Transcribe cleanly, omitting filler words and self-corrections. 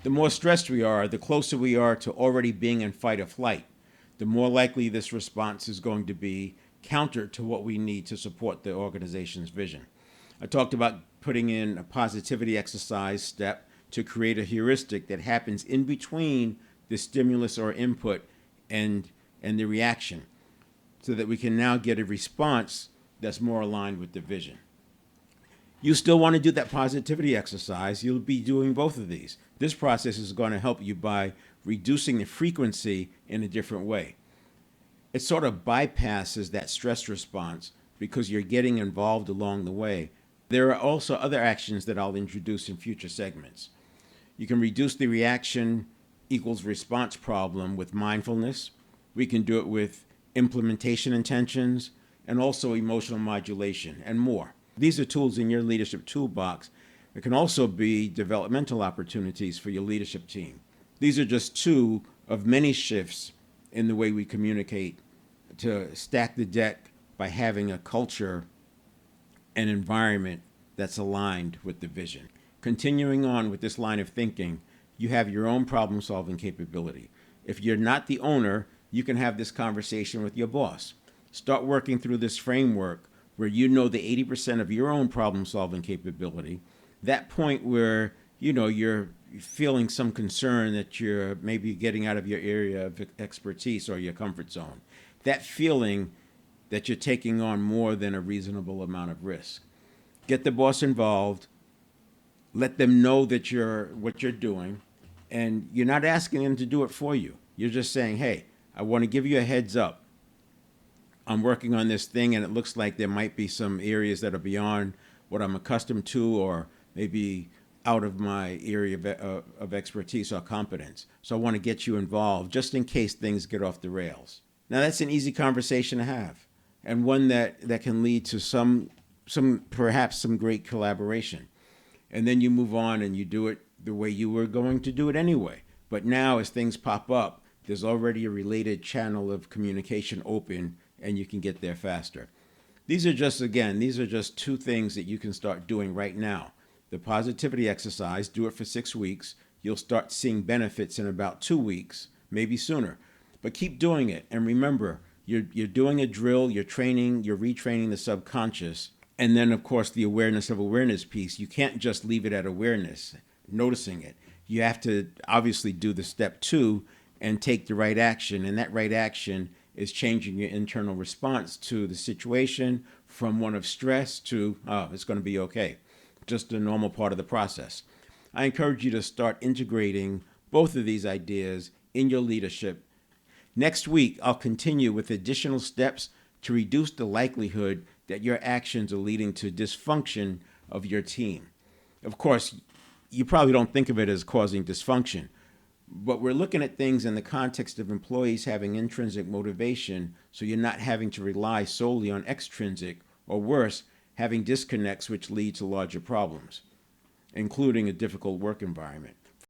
The more stressed we are, the closer we are to already being in fight or flight, the more likely this response is going to be counter to what we need to support the organization's vision. I talked about putting in a positivity exercise step to create a heuristic that happens in between the stimulus or input and the reaction so that we can now get a response that's more aligned with the vision. You still want to do that positivity exercise, you'll be doing both of these. This process is going to help you by reducing the frequency in a different way. It sort of bypasses that stress response because you're getting involved along the way. There are also other actions that I'll introduce in future segments. You can reduce the reaction equals response problem with mindfulness. We can do it with implementation intentions and also emotional modulation and more. These are tools in your leadership toolbox. It can also be developmental opportunities for your leadership team. These are just two of many shifts in the way we communicate to stack the deck by having a culture and environment that's aligned with the vision. Continuing on with this line of thinking, you have your own problem solving capability. If you're not the owner, you can have this conversation with your boss. Start working through this framework where you know the 80% of your own problem solving capability, that point where you're feeling some concern that you're maybe getting out of your area of expertise or your comfort zone. That feeling that you're taking on more than a reasonable amount of risk. Get the boss involved, let them know that what you're doing, and you're not asking them to do it for you. You're just saying, hey, I want to give you a heads up. I'm working on this thing and it looks like there might be some areas that are beyond what I'm accustomed to or maybe out of my area of expertise or competence. So I want to get you involved just in case things get off the rails. Now that's an easy conversation to have and one that can lead to some perhaps some great collaboration. And then you move on and you do it the way you were going to do it anyway. But now as things pop up, there's already a related channel of communication open and you can get there faster. These are just two things that you can start doing right now. The positivity exercise, do it for 6 weeks. You'll start seeing benefits in about 2 weeks, maybe sooner. But keep doing it. And remember, you're doing a drill, you're retraining the subconscious. And then, of course, the awareness of awareness piece. You can't just leave it at awareness, noticing it. You have to obviously do the step 2 and take the right action. And that right action is changing your internal response to the situation from one of stress to, oh, it's going to be okay. Just a normal part of the process. I encourage you to start integrating both of these ideas in your leadership. Next week, I'll continue with additional steps to reduce the likelihood that your actions are leading to dysfunction of your team. Of course, you probably don't think of it as causing dysfunction, but we're looking at things in the context of employees having intrinsic motivation, so you're not having to rely solely on extrinsic, or worse, having disconnects which lead to larger problems, including a difficult work environment.